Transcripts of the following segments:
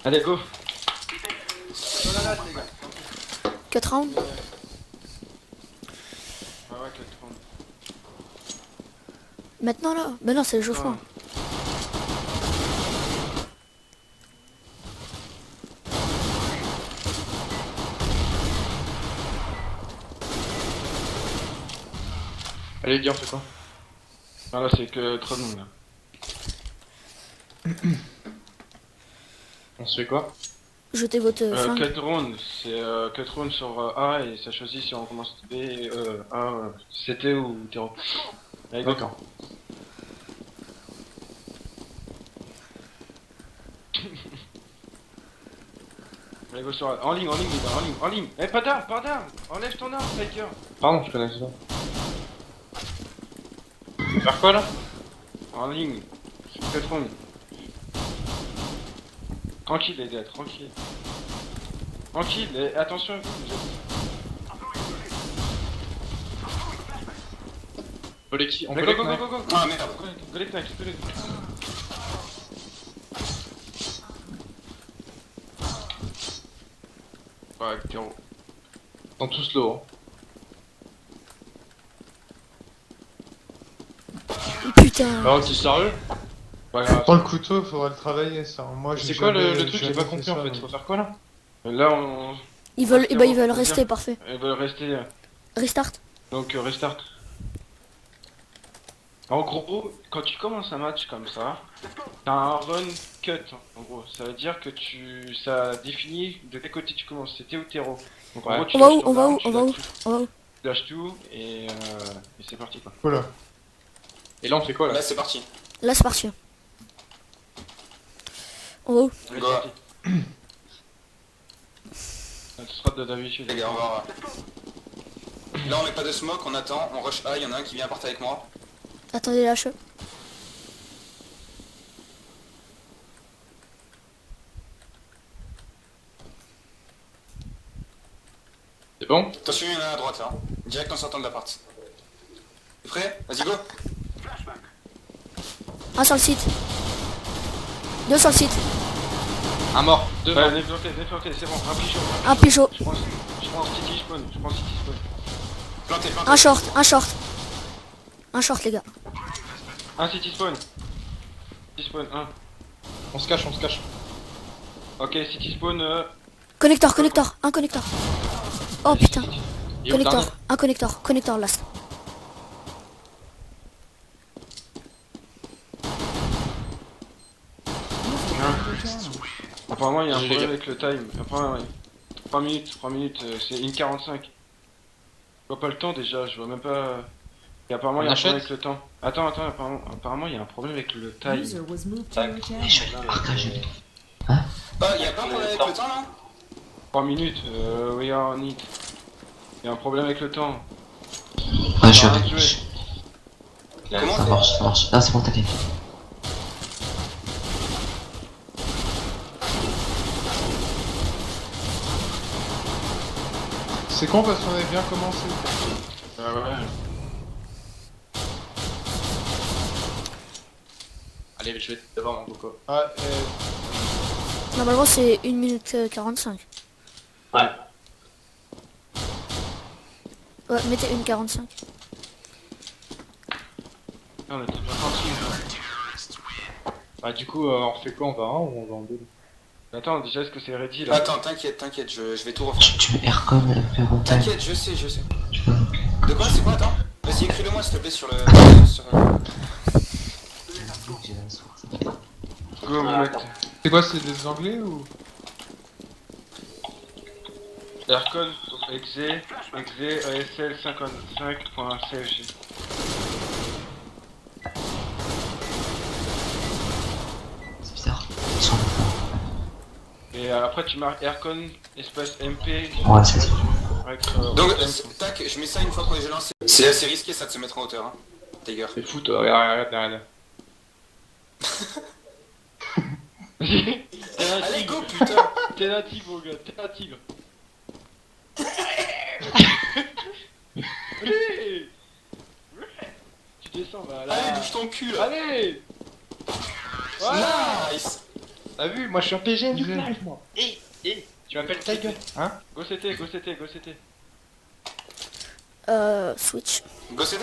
Allez, go. Oh là là, les gars. 4 rounds. Ah ouais, 4 rounds. Maintenant là. Ben non, c'est le chauffement. Allez, dis, on fait quoi? Ah là, c'est que trop long là. On se fait quoi? Jetez votre flingue. Cut round, c'est cut round sur A et ça choisit si on commence B, A, CT ou terreau. Allez, go. D'accord. Allez, go sur A. En ligne, les gars, en ligne. Eh, pas d'arme, enlève ton arme, Striker. Pardon, je connais ça. Faire quoi là? En ligne, cut round. Tranquille les gars, tranquille. Tranquille, et attention à vous. On peut les Allez, knife. go. Ah merde. Go les knives. Ouais, terreau. Ils sont tous low. Putain. Alors t'es sérieux? Ouais, grave. Pour le couteau, faudrait le travailler ça. Moi, j'ai C'est quoi jamais- le truc? J'ai jamais pas compris ça, en fait. donc. Faut faire quoi là? Là, on... Ils veulent, Ouais, bah, ils c'est veulent bon, rester, bien. parfait. Ils veulent rester. Restart. Donc restart. En gros, quand tu commences un match comme ça, t'as un run cut. En gros, ça veut dire que ça définit de quel côté tu commences. C'était ou terreau. Donc en Ouais. gros, tu On va lâches où, ton on va arme, où, tu on va lâches où? tout. On va où? Tu lâches tout et c'est parti quoi. Voilà. Et là on fait quoi là? Là c'est parti. Là, c'est parti. On va où? Allez, Go. c'est parti. Ce sera de d'habitude. Les gars, on va. Là on met pas de smoke, on attend, on rush A, il y en a un qui vient partir avec moi. Attendez, lâche. C'est bon? Attention, il y en a un à droite là. Direct en sortant de l'appart. T'es prêt? Vas-y go. Un sur le site. Deux sur le site. Un mort. Deux morts. Ouais, déflanqué, c'est bon. Un pichot. Un pigeot. Je prends City spawn. Planté. Un short. Un short, les gars. Un City spawn. City spawn, un. On se cache. Ok, City spawn. Connector. Un connector. Oh putain. Et au dernier. Un connector. Connector last. Apparemment, il y a un J'ai problème les avec le time. Apparemment, ouais. 3 minutes, c'est 1:45. Je vois pas le temps déjà, je vois même pas. Et apparemment, il y a un achète problème avec le temps. Attends, apparemment, il y a un problème avec le time. User was moved to your channel. Ah, y a pas un problème avec le temps là? 3 minutes, we are on it. Il y a un problème avec le temps. Ouais, je Arrête de vais. jouer. Comment Ça marche, ça marche. Ah, c'est bon, t'inquiète. C'est con parce qu'on avait bien commencé. Ah ouais. Allez, je vais te voir mon coco. Ah, Normalement, c'est 1 minute 45. Ouais. Ouais, mettez 1:45. On était bien tranquille. Bah du coup, on refait quoi? On va en 1 ou on va en 2? Attends, déjà, est-ce que c'est ready là? Attends, t'inquiète, je vais tout refaire. Tu mets Aircom, Perrotin. T'inquiète, je sais. Tu peux. De quoi? C'est quoi? Attends. Vas-y, écris-le-moi s'il te plaît sur le. sur- Go, vous mettez. c'est quoi, c'est des anglais ou? Aircon, exe, ESL 55.cfg. C'est bizarre. Ils sont forts. Et après, tu marques Aircon, espace MP. Ouais, c'est ça. Avec, Donc, tac, je mets ça une fois qu'on est lancé. C'est assez risqué ça de se mettre en hauteur, hein. Tiger. C'est fou, toi. Regarde. T'es un Allez, tigre, go putain! t'es un tigre, mon gars, t'es un tigre. Allez! Tu descends, bah là. Allez, bouge ton cul là! Allez! Voilà! Nice! T'as vu, moi je suis un PGM du J'ai- live, moi. Tu m'appelles Tiger, hein? Go CT, go CT, go CT. Switch. Go CT?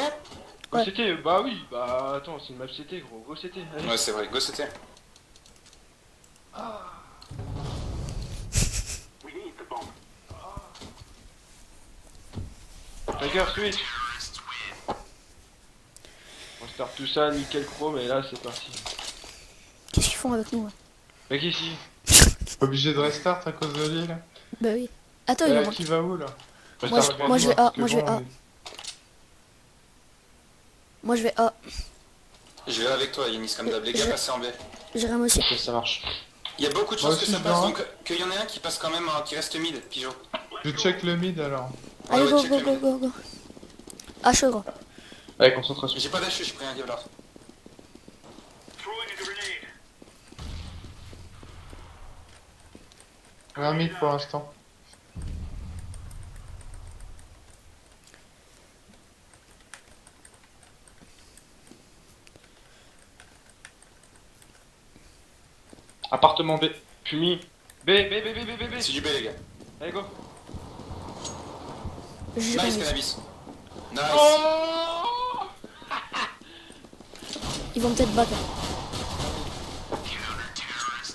Go Ouais. CT, bah oui, bah attends, c'est une map CT gros, go CT, allez. Ouais, c'est vrai, go CT. Tiger, switch. On start tout ça, nickel chrome, et là c'est parti. Qu'est-ce qu'ils font avec nous hein? Mec ici. Obligé de restart à cause de l'île. Bah oui. Attends, il en manque. Qui va où là? Moi, je vais A, Parce que moi, je vais bon, A. on est- Moi je vais A. Je vais avec toi, Yanis, comme d'hab. Les gars, passez en B. J'irai aussi. Ok, ça marche. Il y a beaucoup de Moi chances que aussi, ça je passe, vois. donc qu'il y en ait un qui passe quand même, qui reste mid, Pigeot. Je check le mid alors. Allez, ouais, go, check go, le go, mid. go, go. H gros. Allez, concentration. J'ai pas d'HE, j'ai pris un Kevlar. Un mid pour l'instant. Appartement B. Fumi. B, B, B, B, B, B, B. C'est du B, les gars. Allez go. J'irai Nice, mid. cannabis. Nice. Oh Ils vont peut-être battre.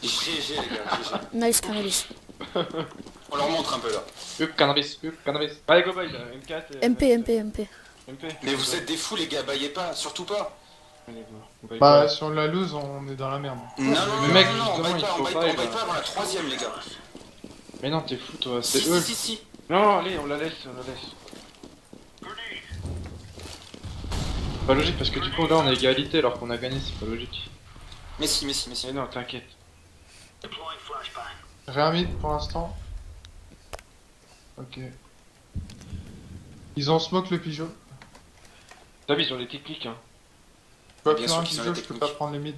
GG, les gars, GG. Nice cannabis. On leur montre un peu, là. Cannabis, cannabis. Allez go bye là, M4 et... MP, MP, MP. MP. Mais vous êtes des fous, les gars, baillez pas, surtout pas. Allez go. On va y Bah aller. si on la lose, on est dans la merde. Non, non, Mais non, mec, non, non, on justement, baille pas, il on faut baille pas, pas, il on baille va. pas avant la 3ème, les gars. Mais non, t'es fou toi, c'est Si, eux. si, si, si. Non, allez, on la laisse, on la laisse. Pas logique parce que du coup là on a égalité alors qu'on a gagné, c'est pas logique. Mais si, mais si, mais si. Mais non, t'inquiète. Rien mid pour l'instant. Ok. Ils ont smoke le pigeon. T'as vu, ils ont les techniques hein. Je peux Bien faire sûr un qu'ils ont pigeon, les je peux techniques. pas prendre les mid.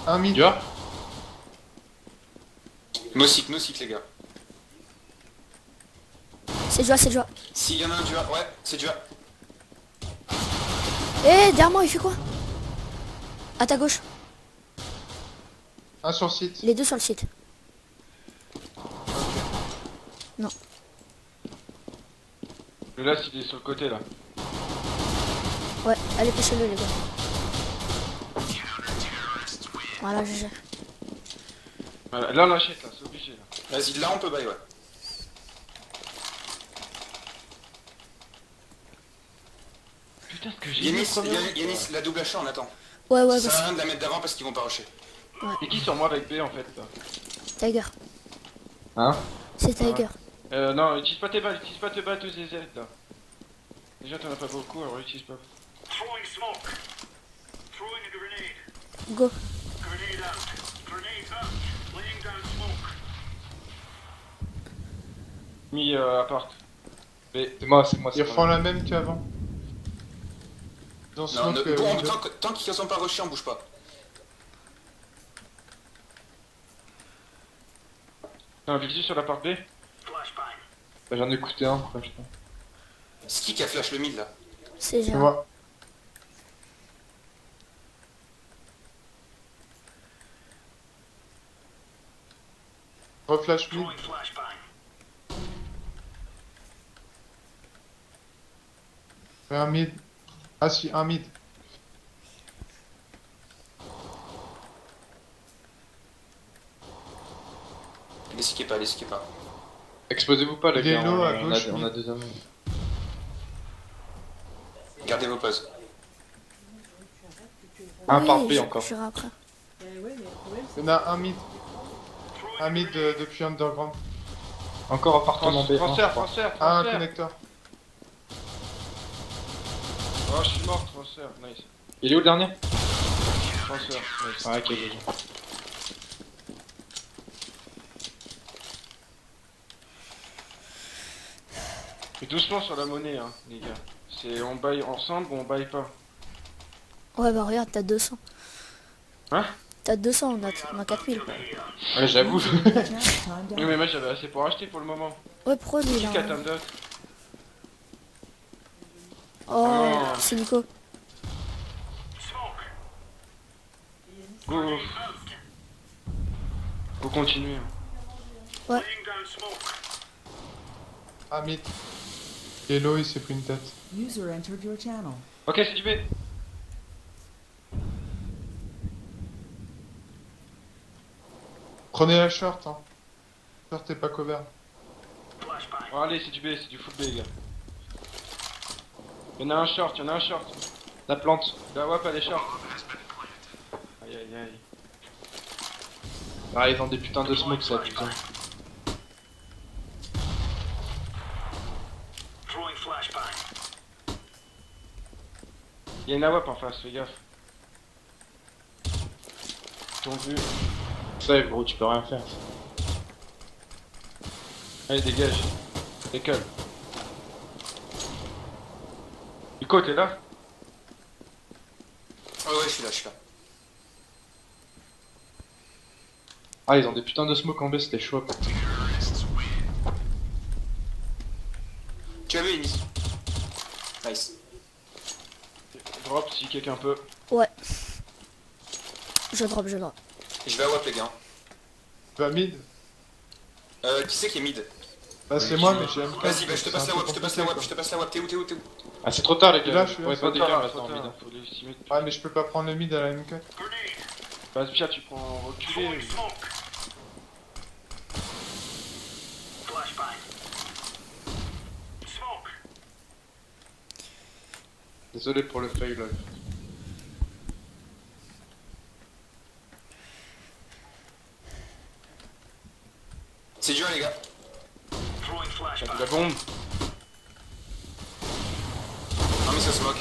Un mid. Tu vois? Mossic, les gars. C'est joie, c'est joie. S'il y en a un du A, ouais, c'est du A. Eh, derrière moi, il fait quoi? À ta gauche. Un sur site. Les deux sur le site. Le là, il est sur le côté là. Ouais, allez, pêchez-le, les gars. Voilà, GG. Voilà, là on l'achète là, c'est obligé là. Vas-y, là on peut bailler, ouais. Putain, ce que j'ai Yanis, vu premièrement. Yanis, la double achat, on attend. Ouais, ouais, Ça sert à vas-y. rien de la mettre d'avant parce qu'ils vont pas rusher. Et qui sur moi avec B en fait là? Tiger. Hein? C'est Tiger. Non, utilise pas tes balles, de ZZ là. Déjà t'en as pas beaucoup, alors utilise pas. Go. Mis à part. B. C'est moi, c'est moi, Ils c'est refont moi. la même qu'avant. Ils ont Non, smoke bon, window. tant qu'ils sont pas rushés, on bouge pas. T'as un visu sur la part B? Bah, j'en ai écouté un, quoi, je pense. C'est qui a flash le mid là? C'est C'est Gérard. moi. Reflash mid. Fais un mid. Ah si, un mid. L'esquiez pas, l'esquiez pas. Exposez-vous pas, les Il est gars, low, à on gauche, a mid. deux hommes. Gardez vos pauses. Un par Oui, B encore. J'irai après. Il y en a un mid. Un mid depuis underground. Encore appartement B. Transfert, un, transfert, Ah, un transfert. connecteur. Oh, je suis mort, transfert, nice. Il est où le dernier? Transfert, nice. Ah, ok, déjà. Et doucement sur la monnaie, hein, les gars. C'est on baille ensemble ou on baille pas. Ouais, bah regarde, t'as 200. Hein? T'as 200, on a 4000. Ouais, j'avoue. Oui, mais moi j'avais assez pour acheter pour le moment. Ouais, pourquoi lui Qui là? a time down? Oh, Non. c'est Nico. Go. Faut continuer. Ah, mid. Hello, il s'est pris une tête. User entered your channel. Ok, c'est du B. Prenez la short, hein. Short est pas cover. Oh, allez, c'est du B, c'est du full B, les gars. Y'en a un short, y'en a un short. La plante. La WAP, elle est short. Aïe aïe aïe. Ah, ils ont des putains de smoke, ça, putain. Y'a une AWAP en face, fais gaffe. T'ont vu. Ça, gros, tu peux rien faire. Allez, dégage. Décolle. Nico, t'es là? Ouais, ouais, je suis là, je suis là. Ah, ils ont des putains de smoke en B, c'était chaud. Tu avais une mise. Nice. Drop si quelqu'un peut. Ouais. Je drop, je drop. Je vais à WAP les gars. Va mid. Qui c'est qui est mid? Bah, c'est moi, mais j'ai M4. Vas-y, bah je te passe la WAP, je te passe la WAP, je te passe la WAP. T'es où, t'es où, t'es où? Ah, c'est trop tard, les gars. Là, je suis là, Ouais, c'est pas trop des tard, gars Trop maintenant, tard, mid. faut l'estimer. Ouais, mais je peux pas prendre le mid à la M4. Bah, Pierre, tu prends reculer. Désolé pour le fail, là. C'est dur les gars. T'as de la bombe. Non mais ça smoke.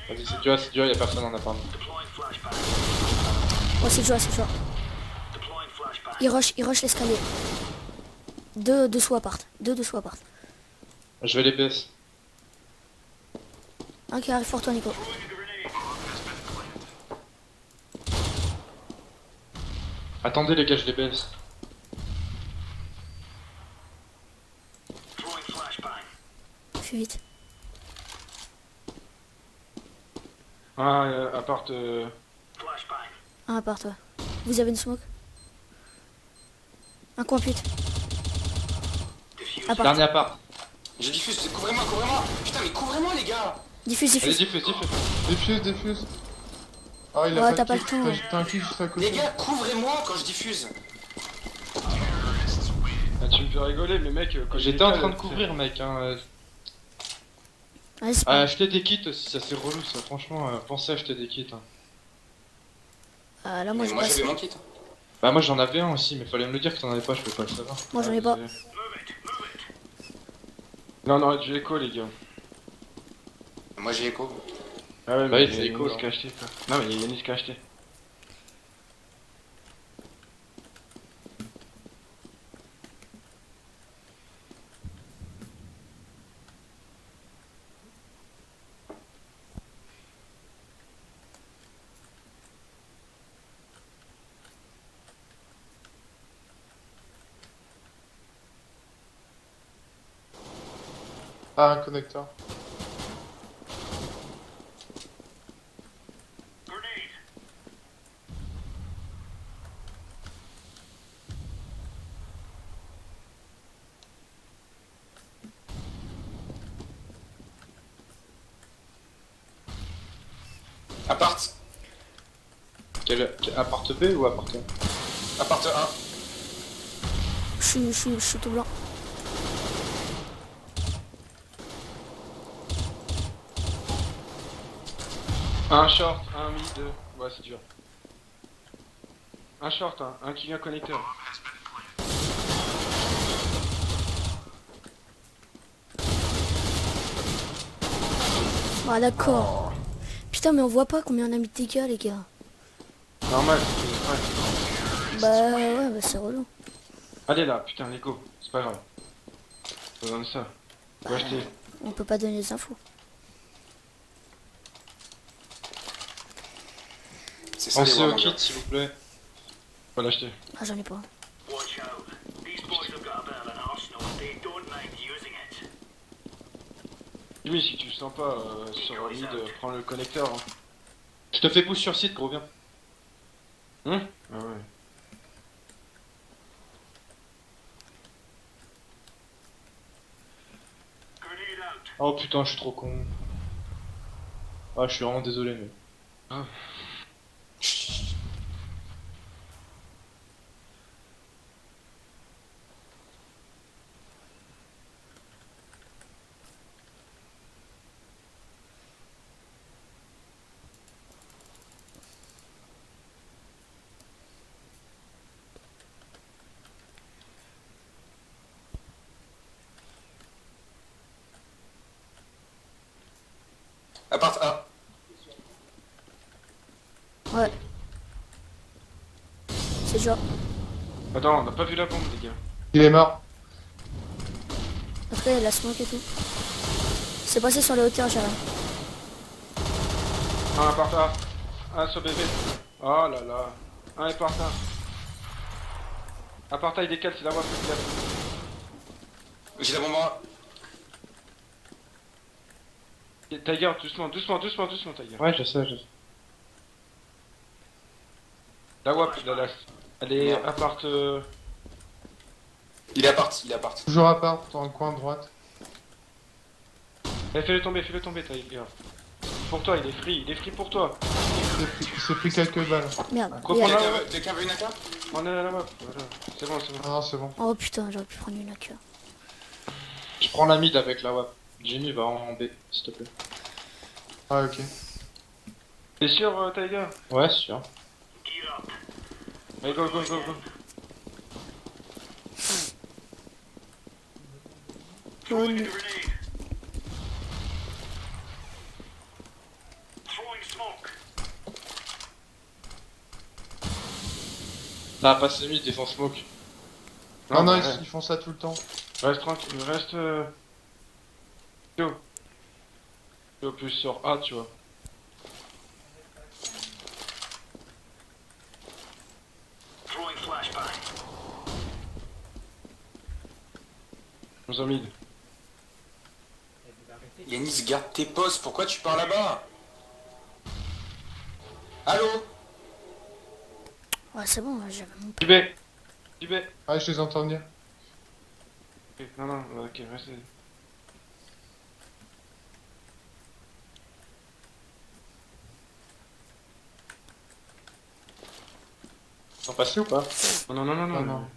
Vas-y, c'est dur, y'a personne en appartement. Oh, c'est joueur, c'est joueur. Il rush l'escalier. Deux dessous appart. Deux dessous appart. Je vais les PS. Un qui arrive pour toi, Nico. Attendez, les gars, je les PS. Fais vite. Ah, appart. Un appart, ouais. Vous avez une smoke? Un coin pute. Appart. Dernier appart. Je diffuse, couvrez-moi, couvrez-moi. Putain mais couvrez-moi les gars. Diffuse, Allez, diffuse. diffuse. Défuse. Ah, il Ouais, a t'as pas pas de le kill. temps. T'as un kill juste à côté. Les gars, couvrez-moi quand je diffuse. Ah, tu me fais rigoler, mais mec, quand J'étais en train de couvrir, mec. Hein. Allez, c'est pas... Acheter des kits aussi, ça c'est relou, ça. Franchement, pensez à acheter des kits. Hein. Là, moi, Mais j'ai moi pas. j'avais mon kit. Bah, moi j'en avais un aussi, mais fallait me le dire que t'en avais pas, je peux pas le savoir. Moi, j'en ai pas. Non, non, du écho, les gars. Moi j'ai écho. Ah ouais, Bah mais oui, c'est il y a écho, Yanis qui a acheté, quoi. Non, mais il y a Yanis qui a acheté. Ah, un connecteur. Appart. Appart B ou appart A? Appart 1. Je suis tout blanc. Un short, un mid, ouais, c'est dur. Un short, hein, un qui vient connecteur. Ah, d'accord. Putain, mais on voit pas combien on a mis de dégâts, les gars. Normal, ouais. Bah, ouais, bah, c'est relou. Allez là, putain, les go, c'est pas grave. Pas besoin de ça. Faut acheter. On peut pas donner les infos. C'est ça les Pensez au vraiment kit, bien. s'il vous plaît. Faut l'acheter. Ah, j'en ai pas. Jimmy, si tu le sens pas sur mid, prends le connecteur. Hein. Je te fais pouce sur site, gros, bien. Ah ouais. Oh putain, je suis trop con. Ah, je suis vraiment désolé, mais. Appart A. Ouais. C'est dur. Attends, on n'a pas vu la bombe, les gars. Il est mort. Après, il y a la smoke et tout. C'est passé sur les hauteurs, j'ai rien. Un par terre. Un sur bébé. Oh là là. Un est par terre. Un par terre, il décale, c'est la voie. J'ai la bombe A. Tiger, doucement, Tiger. Ouais, je sais, je sais. La WAP, la last. Elle est Merde. appart. Il est appart, il est appart. Toujours à part, dans le coin de droite. Eh, fais-le tomber, Tiger. Pour toi, il est free pour toi. Il s'est pris quelques balles. Merde. Reprends Il y a- la- Quelqu'un veut une AK? On est à la WAP, voilà. C'est bon. Ah non, c'est bon. Oh putain, j'aurais pu prendre une hacker. Je prends la mid avec la WAP. Jimmy va en B, s'il te plaît. Ah, ok. T'es sûr, Tiger? Ouais, c'est sûr. Allez, go. Bonne. Là, passe mid, défend smoke. Non, non, ouais. ils font ça tout le temps. Reste tranquille, reste. Yo. Yo, plus sur A, tu vois. Nous en mid. Yanis, garde tes postes, pourquoi tu pars là-bas? Allô? Ouais, c'est bon, j'avais mon... Du B. Ah, je les entends venir. Ok, non, ok, restez. T'en passer ou pas? Non. Non.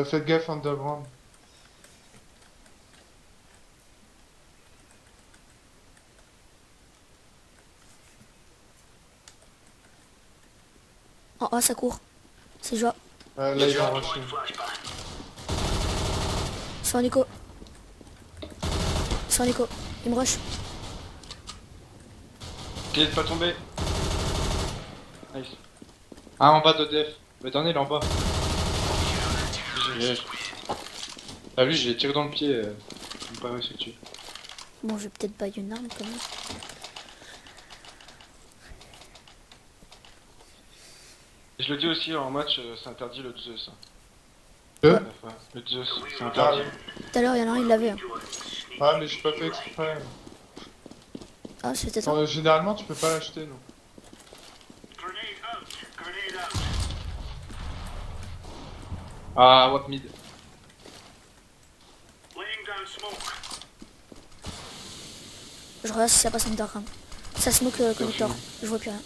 Faites gaffe underground. En A, ça court. C'est jouable. Là, Il y a ils du vont A. rusher. Sans Nico. Il me rush. Essayez de pas tomber. Nice. Ah, en bas de def. Le dernier, il est en bas. T'as vu, j'ai tiré dans le pied. J'ai pas réussi à le tuer. Bon, je vais peut-être pas une arme quand même. Et je le dis aussi en match, c'est interdit le Zeus. Hein. Le Ouais, le Zeus, c'est interdit. Tout à l'heure, il y en a un, il l'avait. Hein. Ah, mais j'ai pas fait exprès. Ah, c'était toi. Généralement, tu peux pas l'acheter, non. Ah, WAP mid. Je regarde si ça passe underground. Ça smoke le connecteur. Je vois plus rien.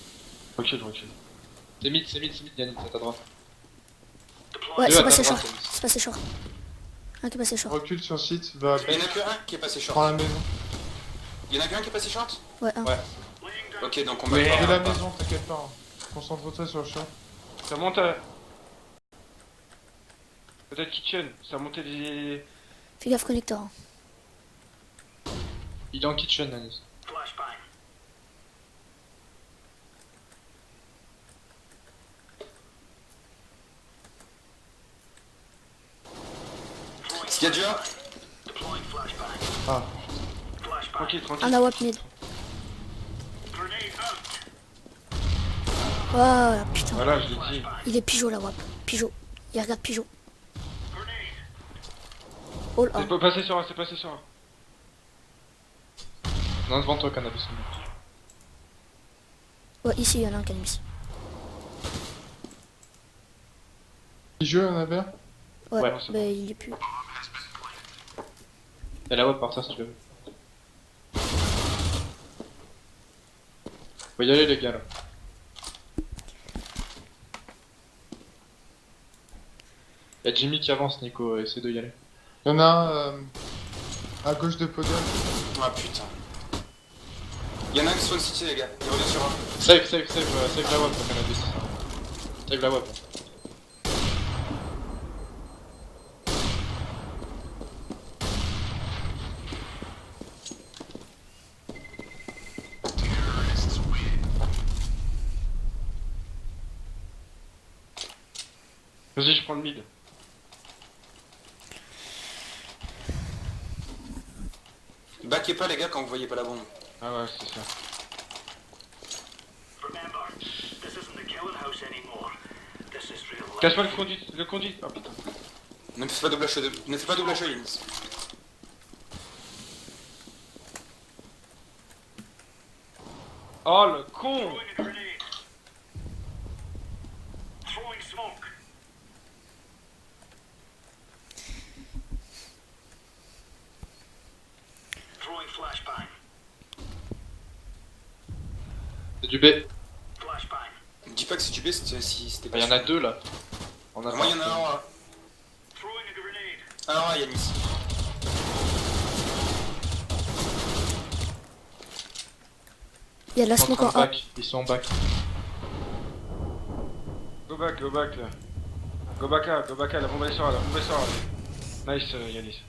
Recule. C'est mid, Yannick, à ta droite. Ouais, Deux c'est à ta passé droite, short. Yannick. C'est passé short. Un qui est passé short. Recule sur site, va. Il y en a que un qui est passé Prends short. la maison. Il y en a que un qui est passé short? Ouais, un. Ouais. Ok, donc on Ouais. va Fais la pas. maison, t'inquiète pas. Hein. Concentre-toi sur le chat. Ça monte à... Peut-être kitchen, ça montait des... Fais gaffe connecteur. Hein. Il est en kitchen, Yannick. Il y a du A? Ah, Tranquille. Un AWP mid. Oh putain. Voilà, je l'ai dit. Il est pigeot la WAP. Pigeot. Il regarde pigeot. All A. C'est pas passé sur un, c'est passé sur un. Non, devant toi, cannabis. Ouais, ici, il y en a un cannabis. Qui joue en avait? Ouais, Ouais, c'est bah il est plus. Et là-haut par terre si tu veux. Faut y aller les gars là. Y'a Jimmy qui avance, Nico, essaie de y aller. Il y en a un à gauche de podium. Ah putain. Y'en a un qui spawn city les gars, il revient sur un. Save la WAP pour cannabis. Save la WAP. Vas-y, je prends le mid. Backez pas les gars quand vous voyez pas la bombe. Ah ouais, c'est ça. Casse pas le conduit, le conduit. Oh putain. Ne fais pas double HE, ne fais pas double HE, Linz. Oh le con. C'est du B. Dis pas que c'est du B si c'était pas. Il y en a deux là. On a Moi y'en a un là. Alors là, Yanis. Il y a de la Ils sont smoke en en A. back. Ils sont en back. Go back là. Go back là, la bombe elle sort là, la bombe elle sort là. Nice Yanis.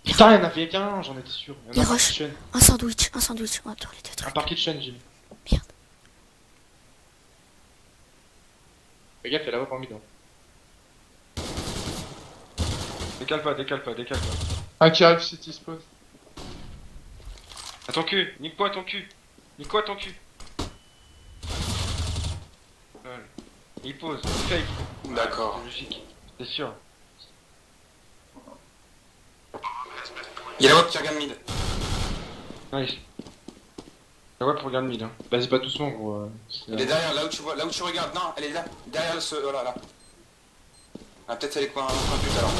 Putain, il y en avait qu'un, j'en étais sûr. Il y en a Il un par rush. kitchen. Un sandwich. Oh, attends, les deux Un trucs. par kitchen, Jimmy. Merde. Fais gaffe, il y a la WAP en mid. Hein. Décale pas. Un qui arrive city se pose. À ton cul, nique-toi à ton cul. Nique-toi à ton cul. Voilà. Il pose, il fake. D'accord. C'est logique, c'est sûr. Y'a la web qui regarde mid. Nice. La web regarde mid hein. Vas-y, pas doucement, gros. Elle est derrière, là où tu vois, là où tu regardes. Non, elle est là, derrière ce. Voilà, là. Ah, peut-être elle est coin but alors.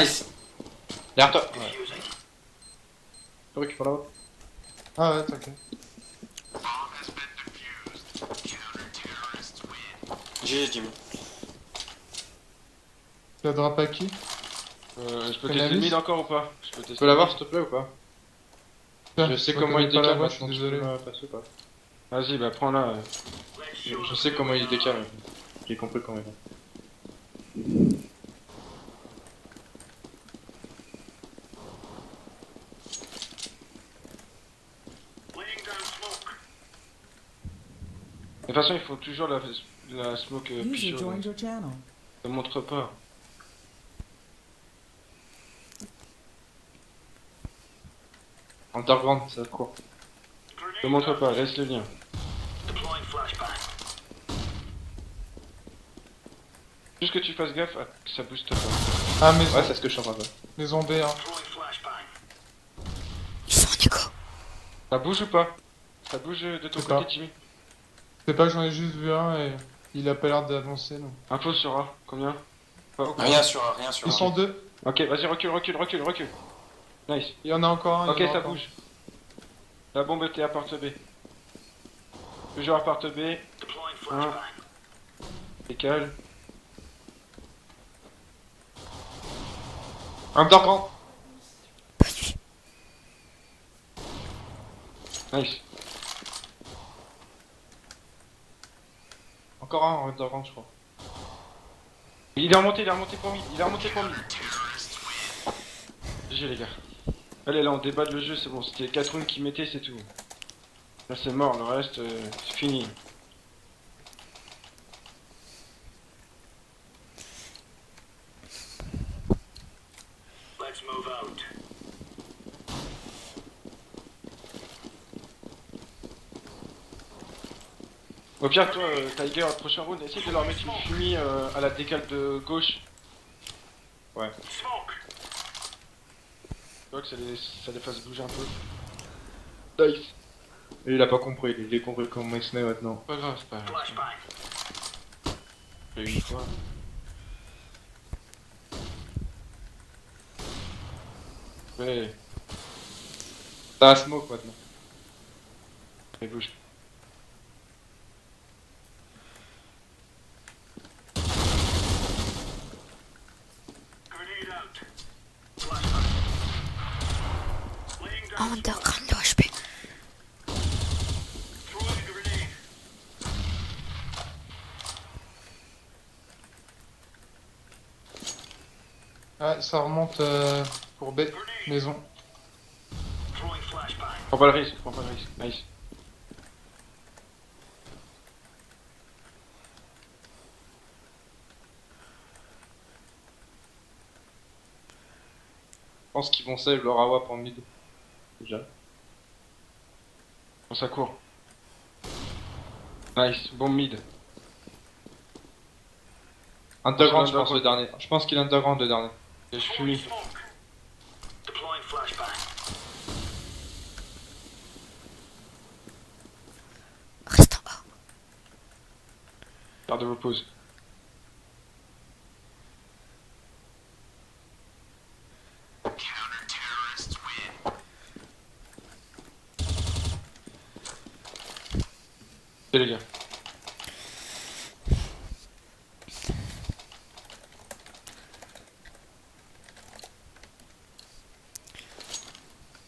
Nice. Derrière toi. Ouais. Tu récupères la WAP. Ah ouais, t'inquiète. GG Jimmy. Tu la drop à qui? Je peux Cannabis. tester le mid encore ou pas? Je peux Tu tester. peux l'avoir, s'il te plaît, ou pas? Tiens, Je sais je comment il reconnais pas la décale, voix, moi, je suis sinon tu désolé. peux me passer ou pas? Vas-y, bah prends-la. Je sais comment il décale. J'ai compris comment il va. De toute façon, il faut toujours la smoke User pure. joined your channel. Ne montre pas. Underground, ça court. Ne montre pas, laisse le lien. Juste que tu fasses gaffe à que ça booste pas. Ah, maison, Ouais, c'est ce que je suis en train de faire. maison B, hein. Ils sont en écho. Ça bouge ou pas? Ça bouge de ton Je sais côté, pas. Jimmy? C'est pas que j'en ai juste vu un et il a pas l'air d'avancer, non. Info sur A, combien? Pas beaucoup. Rien sur A, rien sur Ils A. sont deux. Ok, vas-y, recule. Nice. Il y en a encore un. Ok, il y en a ça encore. bouge. La bombe était à porte B. Toujours à porte B. 1. Décale. Underground! Pas lui. Nice. Encore un en underground, je crois. Il est remonté pour mid. GG les gars. Allez là on débat le jeu, c'est bon, c'était les 4 runes qui mettaient, c'est tout. Là c'est mort, le reste c'est fini. Au pire toi Tiger, prochain round, essaye de leur mettre une fumée à la décale de gauche. Ouais. Tu vois que ça les fasse bouger un peu. Nice. Lui, il a pas compris, il a compris comment il se met maintenant. Pas grave, c'est pas grave. J'ai eu une fois. Ouais, T'as un smoke maintenant. il bouge. Underground de HP. Ah, ça remonte pour B, maison. Prends pas le risque, prends pas le risque. Nice. Je pense qu'ils vont save leur AWP en mid. Déjà. Bon, ça court. Nice, bon mid. Underground, je pense Underground. le dernier. Je pense qu'il est underground le dernier. Je fuis. Reste en haut. Garde vos pauses. C'est les gars.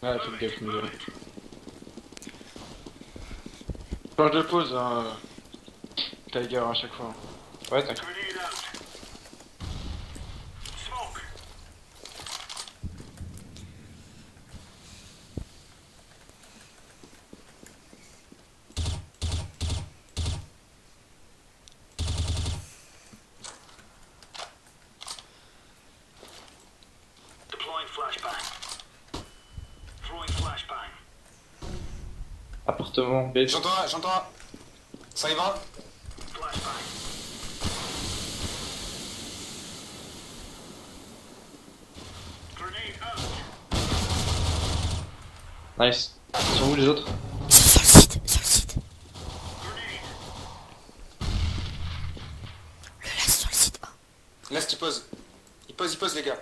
Ouais, faites gaffe, mais... Change de pause, hein. Tiger à chaque fois. Ouais, t'inquiète. Appartement B. J'entends. Ça y va? Nice. Ils sont où les autres? Sur le site, sur le site. Le laisse sur le site. Oh. Laisse, il pose. Il pose les gars.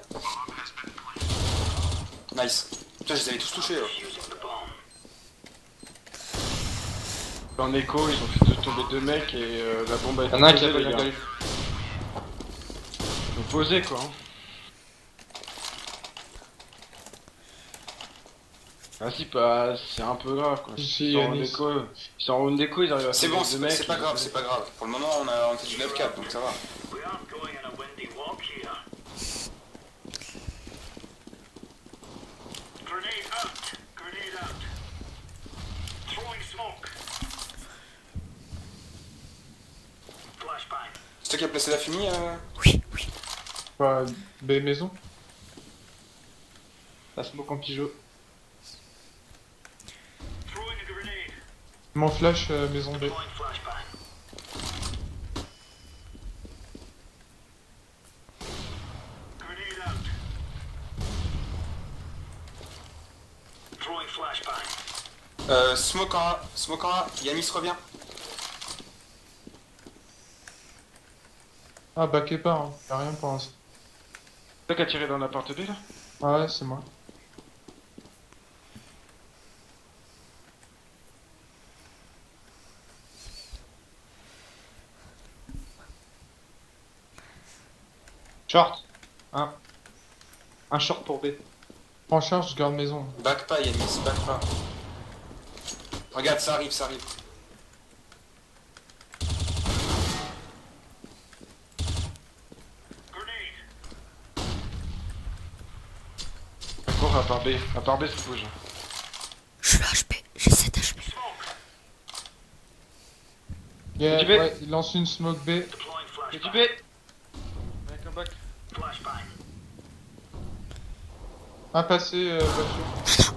Nice. Putain, je les avais tous touchés. En écho, ils ont fait tomber deux mecs et la bombe a été Y'en a un qui a posée, pas les gars. bien. Ils ont posé quoi. Hein. Ah si, pas, c'est un peu grave quoi. Si, Ils sont en Yanis. écho, ils sont en round d'écho, ils arrivent à C'est tomber bon, deux c'est mecs. pas grave, c'est pas grave. Pour le moment, on fait du 9-4, donc ça va. C'est toi qui as placé la fumée Oui, oui. Quoi, B, maison. La smoke en pigeot. Mon flash, maison B. Smoke en A, Yanis revient. Ah, backez pas, hein. Y'a rien pour l'instant. C'est toi qui as tiré dans la porte B là? Ah ouais, c'est moi. Short. Un short pour B. Prends charge, je garde maison. Back pas Yanis, back pas. Regarde, ça arrive, ça arrive. Ça court à part B ça bouge. Je suis HP, j'ai 7 HP. Yeah, Du B. ouais, il lance une smoke B. J'ai du B. Avec un back. Un passé, voiture.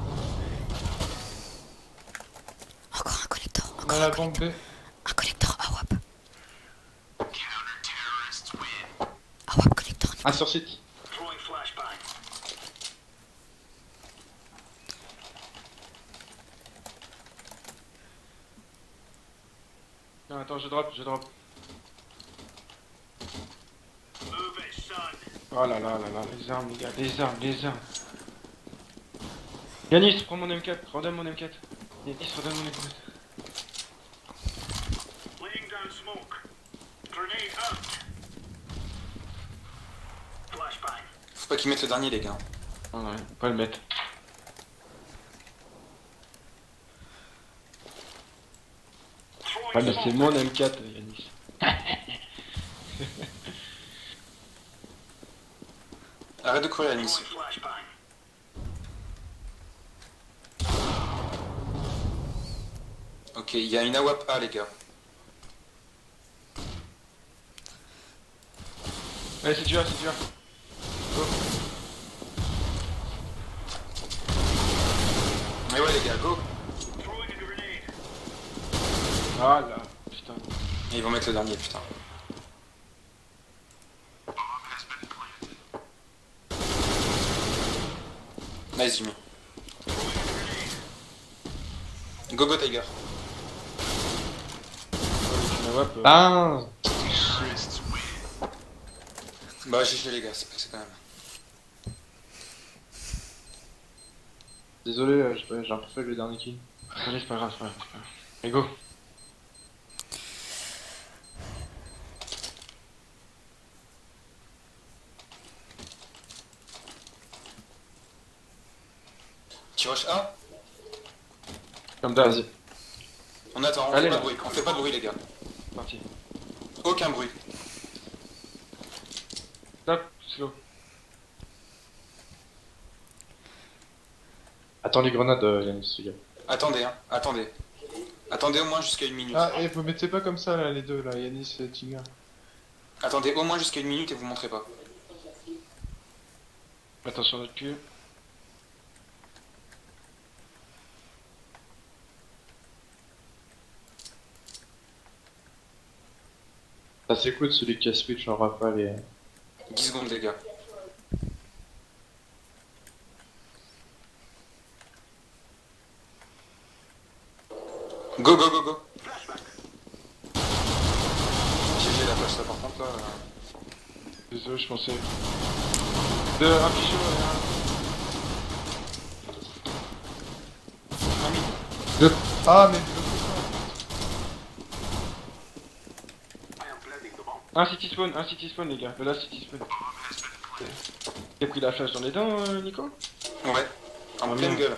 Encore un collector, On encore a un la collector. bombe B. Un collector AWAP. AWAP collector. Un sur site. Attends, je drop. Oh là là là là, les armes les gars, les armes. Yanis, prends mon M4, redonne mon M4. Yanis, redonne mon M4. Faut pas qu'ils mettent le dernier, les gars. Oh non, faut pas le mettre. Ouais, mais c'est mon M4, Yanis. Arrête de courir, Yanis. Ok, il y a une AWP A, les gars. Ouais, c'est dur. Go. Mais ouais, les gars, go. Ah là, putain. Et ils vont mettre le dernier, putain. Nice, Jimmy. Go, go, Tiger. Tu m'as Ah. Bah, GG, les gars, c'est passé quand même. Désolé, j'ai un peu fait le dernier kill. Allez, c'est pas grave. Et go. Tu rush A? Comme d'hab, Vas-y. On attend, on Allez, fait pas là. de bruit. On fait pas de bruit, les gars. parti. Aucun bruit. Stop, slow. Attends les grenades, Yanis, les gars. Attendez, hein, attendez. Attendez au moins jusqu'à 1 minute. Ah, et vous mettez pas comme ça là, les deux là, Yanis et Tiger. Attendez au moins jusqu'à 1 minute et vous montrez pas. Attention à notre cul. Ça c'est cool celui qui a switch en rafale et... 10 secondes, les gars. Go, go, go, go. GG la flash, là, par contre, là. Désolé, je pensais. Un pigeon et un. Ah, mais Un city spawn, les gars. Là, city spawn. T'as pris la flash dans les dents, Nico? Ouais. En Ah, pleine merde. gueule.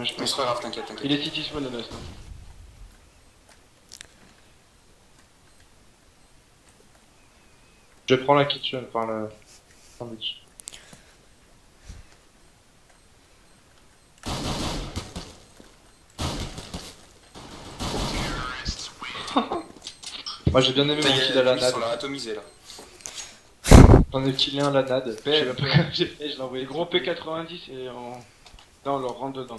Ouais, je Mais pense. c'est pas grave, t'inquiète, Il t'inquiète. est city spawn, le reste. Je prends la kitchen, enfin le... sandwich. Moi j'ai bien aimé Ça mon y kill à la est, ils nade. sont là, atomisés, là. J'en ai killé un à la nade. Je sais même pas comment j'ai fait, je l'ai envoyé Les gros P90 et en. Là, on leur rentre dedans.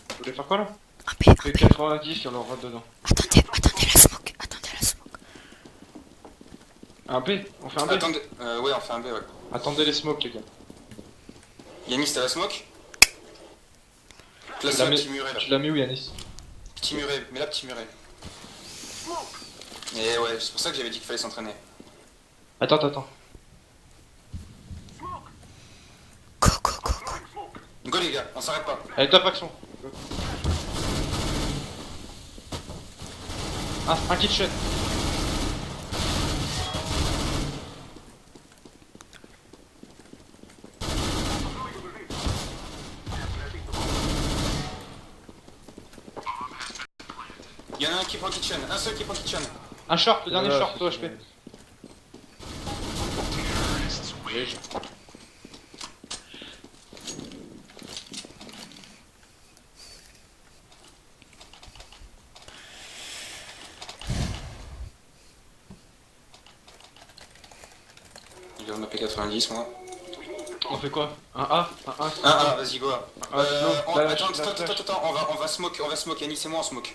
Vous voulez faire quoi là? Un P, un P. P90 et on leur rentre dedans. Attendez la smoke. Un B? On fait un B? Attendez, ouais, on fait un B, ouais. Attendez les smokes les gars. Yanis, t'as la smoke? Tu Place l'as là, mis- petit muret, là. Tu l'as mis où Yanis? Petit muret, mais là, petit muret. Et ouais, c'est pour ça que j'avais dit qu'il fallait s'entraîner. Attends. Go. Go, les gars, on s'arrête pas. Allez top action. Un kitchen. Il y en a un qui prend kitchen, un seul qui prend kitchen. Un short, le dernier Voilà, short, c'est toi ça. HP. Il vient de m'appeler 90, moi. On fait quoi? Un A? Un A? Ah, vas-y, go. Ah, non, là, Attends, la flash. attends, on va smoke, Yanis et moi on smoke.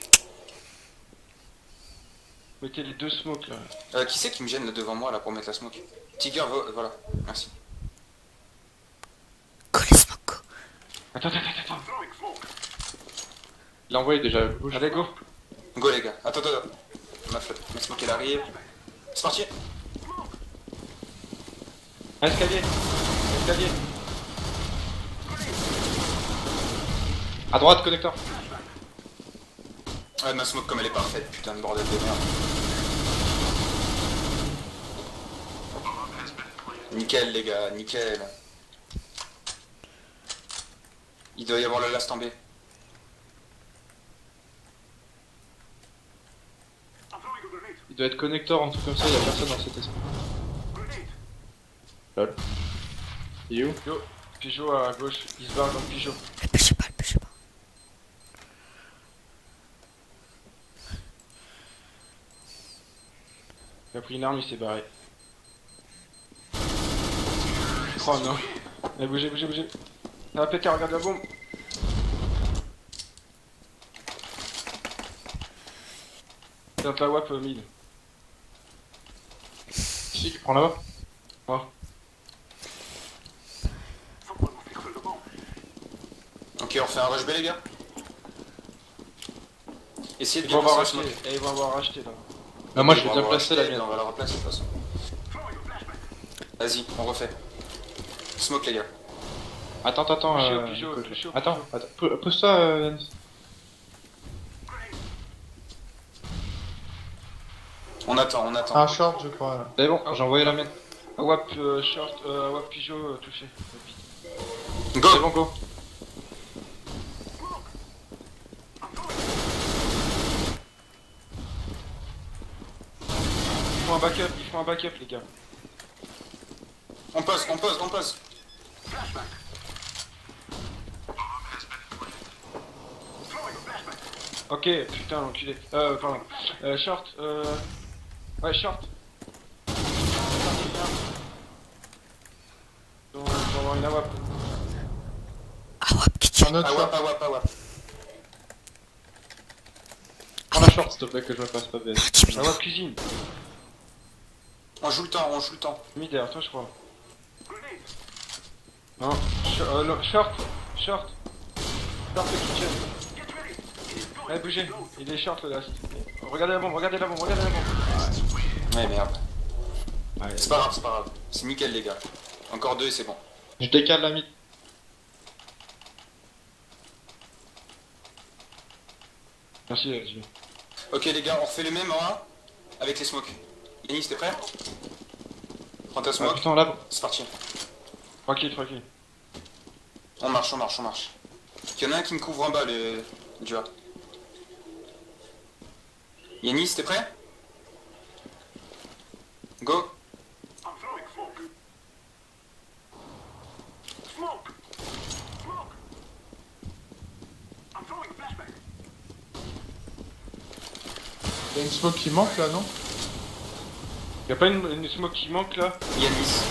Mettez les deux smokes là. Qui c'est qui me gêne là devant moi là pour mettre la smoke? Tiger, voilà, merci. Go les smoke, go. Attends. Il l'a envoyé déjà, bouge. Allez, go. Go les gars. Attends. Ma smoke elle arrive. C'est parti. Escalier. Escalier. À droite, connecteur. Ouais, ma smoke comme elle est parfaite, putain de bordel de merde. Nickel les gars, nickel. Il doit y avoir le last en B. Il doit être connecteur, un truc comme ça, il y a personne dans cet espace. Lol. Il est où? Pigeot à gauche. Il se barre dans le Pigeot. Le pêchez pas, le pêchez pas. Il a pris une arme, il s'est barré. Oh non. Bougez. Ça va péter, regarde la bombe. Tente la WAP mid. Si, tu prends là-bas. Ok, on fait un rush B les gars. Essayez de Ils vont bien avoir passer racheté. la smoke. Ils vont avoir racheté là. Bah, moi, je Ok, vais on bien va placer la racheter, mienne. On va la replacer de toute façon. Vas-y, on refait. Smoke les gars. Attends, Pigeot, Nico, Pigeot. Attends. Pose-toi, Yanis. On attend. Un short, je crois. Là. C'est bon, j'ai envoyé la mienne. WAP short, WAP Pigeot touché. Go. C'est bon, go. Ils font un backup les gars. On pose. Ok, putain l'enculé. Pardon. Short, ouais, short. On va avoir une AWAP. Ah ouais, qui Un autre short. Awap. Prends la short, s'il te plaît, que je me fasse pas bête. AWAP cuisine. On joue le temps. Mid derrière toi, je crois. Non, non, short. Short le kitchen. Allez, bougez. Il est short le last. Regardez la bombe. Ouais, merde. Ouais, C'est pas grave. C'est nickel les gars. Encore 2 et c'est bon. Je décale la mid. merci, JV. Ok les gars, on refait le même en 1 avec les smokes. Yanis, t'es prêt? Prends ta Ah smoke. putain, là. C'est parti. Tranquille. On marche. Il y en a un qui me couvre en bas, le duo. Yanis, t'es prêt? Go. Il y a une smoke qui manque là, non? Y'a pas une smoke qui manque là? Yanis.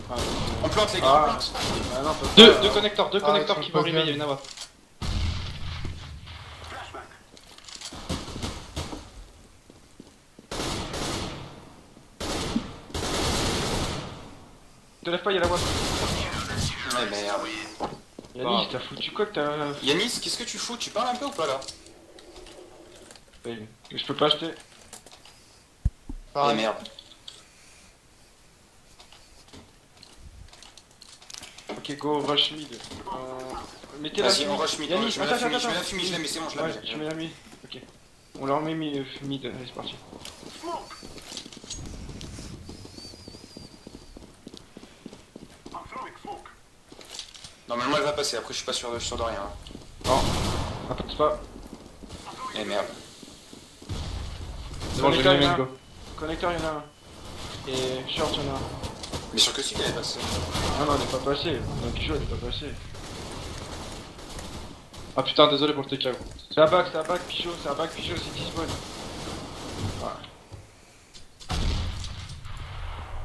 Ah, On plante les gars, Ah. on plante. ah non, Deux ils connecteurs sont qui vont pas arriver, bien. il y a une AWAP. Te lève pas, y'a la WAP. Ouais, merde. Yanis, t'as foutu quoi que t'as. Yanis, qu'est-ce que tu fous? Tu parles un peu ou pas là? Je peux pas acheter. Eh Pareil. merde. Ok, go, rush mid. Mettez la Vas-y, fumée. on rush mid. Yanis, Je mets la attends, fumée, attends. je l'ai mis, c'est bon, je l'ai Ouais, mis. je mets la mid. Ok. On leur met mid, allez, c'est parti. Normalement elle va passer, après je suis pas sûr de rien. Non, ça passe pas. Eh merde. C'est bon, j'ai mis la mienne, go. Connecteur, y'en a un. Et short, y'en a un. Mais sûr que si qu'elle est passée. Non, elle est pas passée. Donc, Pigeot, elle est pas passée. Ah putain, désolé pour le TK, gros. C'est un back, Pigeot, c'est T-spawn. Ouais.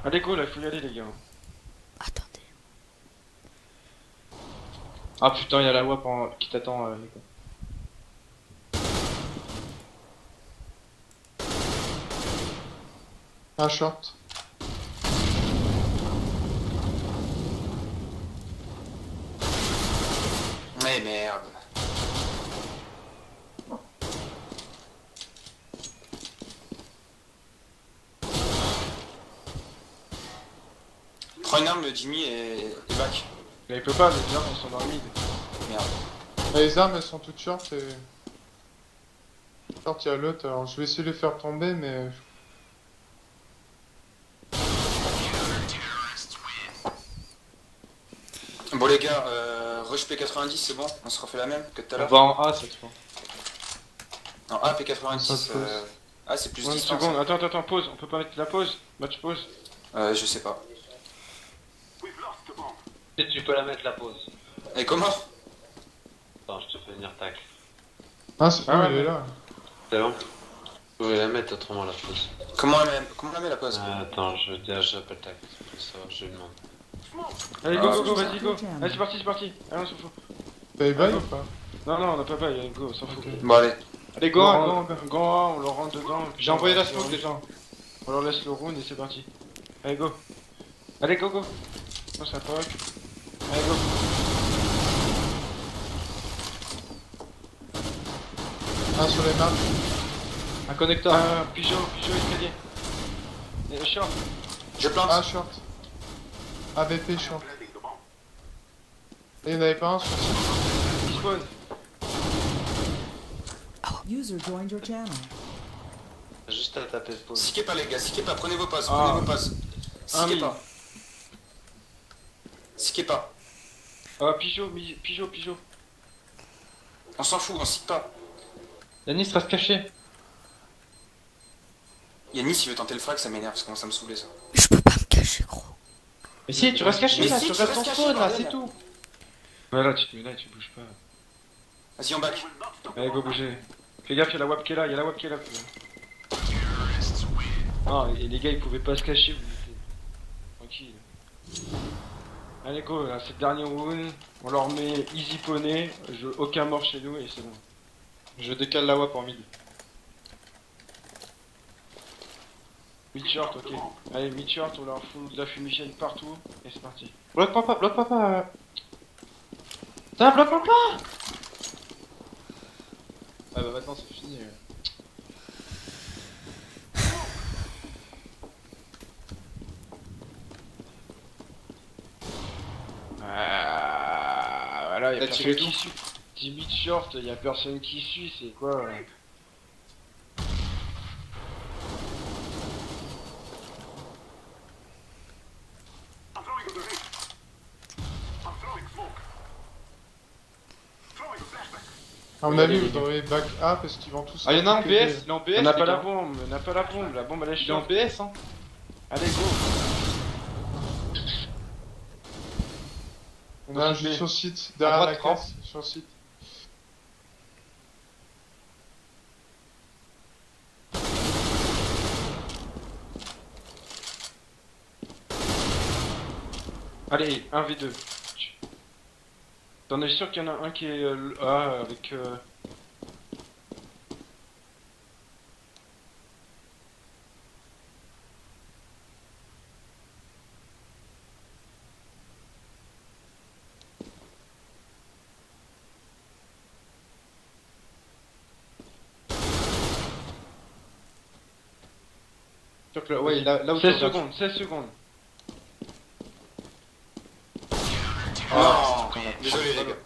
Allez, go, là, il faut y aller, les gars. Attendez. Ah putain, il y a la WAP qui t'attend, Nico. Un short. Eh merde. Prends une arme, Jimmy, et back. Mais il peut pas, les armes elles sont dans le mid. Merde. Les armes elles sont toutes short et... Short il y a l'autre, alors je vais essayer de les faire tomber mais... Bon les gars, rush P90 c'est bon, on se refait la même que tout à On l'heure. va en A cette fois. Non, A P90, ah c'est plus 1 10 seconde, attends, pause, on peut pas mettre la pause? Match pause? Je sais pas. Et tu peux la mettre la pause. Et comment? Attends, je te fais venir tac. Ah c'est Ah bon, ouais, il est mais- là. C'est bon? Vous pouvez la mettre autrement la pause. Comment la met la pause? Attends, j'appelle tac. Pour ça, je lui demande. Allez, Ah, go, c'est vas-y, ça. go! Allez, c'est parti! Allez, on s'en fout. T'avais bail ou pas? Non, on a pas bail, go, on s'en fout. Bon allez. Allez, go, on, go, rentre- go. go, on leur rentre dedans. puis J'ai on envoyé la leur- smoke déjà. On leur laisse le round et c'est parti. Allez, go! Allez, go! Non, ça poke. Allez, go! Un sur les maps. Un connecteur. Pigeot, escalier. Et short. Je plante. Ah short. AVP short. Et il n'y en avait pas un sur site. Il spawn. User joined your channel. T'as juste à taper pause. Siquez pas les gars, siquez pas, prenez vos pauses, Ah. prenez vos pauses. Siquez oui. pas. Siquez pas. Pigeot. On s'en fout, on sique pas. Yanis reste caché. Yanis il veut tenter le frag, ça m'énerve, ça commence à me saouler ça. Je peux pas me cacher, gros. Mais si, tu restes caché Mais là, si, tu tu restes en restes caché, spawn là, bordel. c'est tout. Ouais, là, tu te mets là et tu bouges pas. Vas-y, on back. Allez, go, bouger. Fais gaffe, y'a la web qui est là, Ah, et les gars, ils pouvaient pas se cacher, vous étiez tranquille. Allez, go, là, c'est le dernier round. On leur met easy poney, aucun mort chez nous et c'est bon. Je décale la WAP en mid. Mid short, ok. Allez, mid short, on leur fout de la fumigène partout et c'est parti. Bloque-moi pas. Putain, bloque-moi pas. Ah bah maintenant c'est fini. Voilà, y'a T'as personne tiré qui d'où suit. 10 mid short, y'a personne qui suit, c'est quoi À mon avis, vous devriez back A parce qu'ils vont tous... Ah y'en a un en que BS, il est en BS. On n'a les pas la gars. bombe, la bombe elle est Il est en short. BS hein. Allez, go. On a un juste sur site, derrière À la droite, caisse, sur site. Allez, 1v2. T'en es sûr qu'il y en a un qui est avec Sûr que ouais, là où tu 16 regardes. secondes, 16 secondes. Ah, désolé les gars.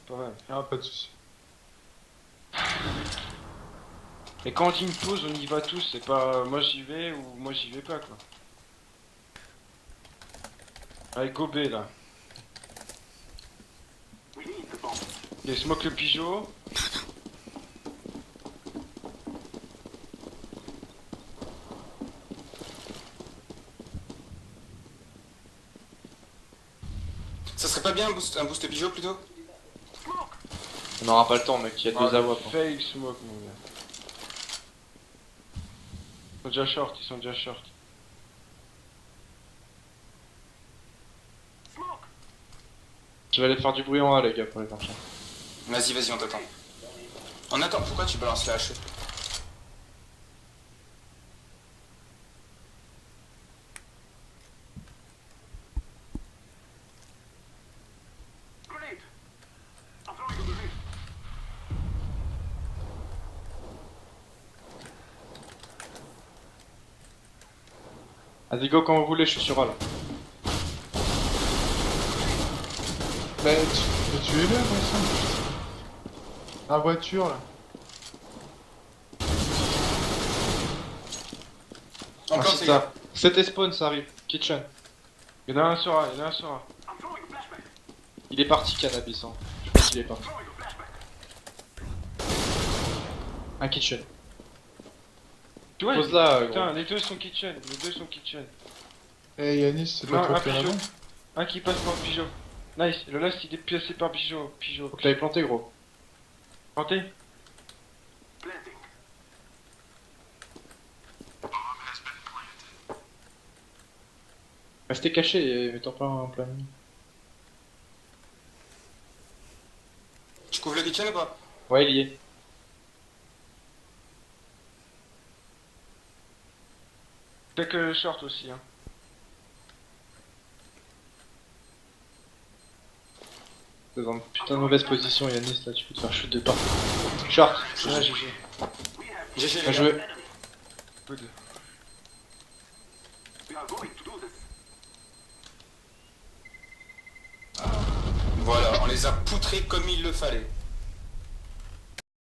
Pas mal. Ah, pas de soucis. Et quand on dit une pause, on y va tous, c'est pas moi j'y vais ou moi j'y vais pas quoi. Allez, go B là. Et smoke le pigeot. Ça serait pas bien un boost pigeot plutôt? On n'aura pas le temps mec, il y a deux AWAP. Hein. Fake smoke mon gars. Ils sont déjà short. Je vais aller faire du bruit en A les gars pour les marcher. Vas-y, on t'attend. On attend, pourquoi tu balances la hache? Vas-y go quand vous voulez, je suis sur A là. Bah, tuez-le, moi ça. La voiture, là. Ah, Encore, c'est c'est ça. C'était spawn, ça arrive. Kitchen. Il y en a un sur A, il y en a un sur A. Il est parti, cannabis. Hein. Je pense qu'il est parti. Un kitchen. Tu vois, Pose là, gros. putain, les deux sont kitchen, les deux sont kitchen. Eh Yanis, c'est pas Non, trop un fait pigeon. là-bas. Un qui passe par Pigeot. Nice, le last il est piacé par Pigeot. Faut que t'ailles planter, gros. Planté. Restez caché et mettons pas en plein milieu. Tu couvres le kitchen ou pas? Ouais, il y est. Fait que short aussi, hein. T'es dans une putain de mauvaise position, Yanis, là, tu peux te faire shoot de partout. Short. Ouais, GG. GG Bien les joué. gars. Good. Voilà, on les a poutrés comme il le fallait.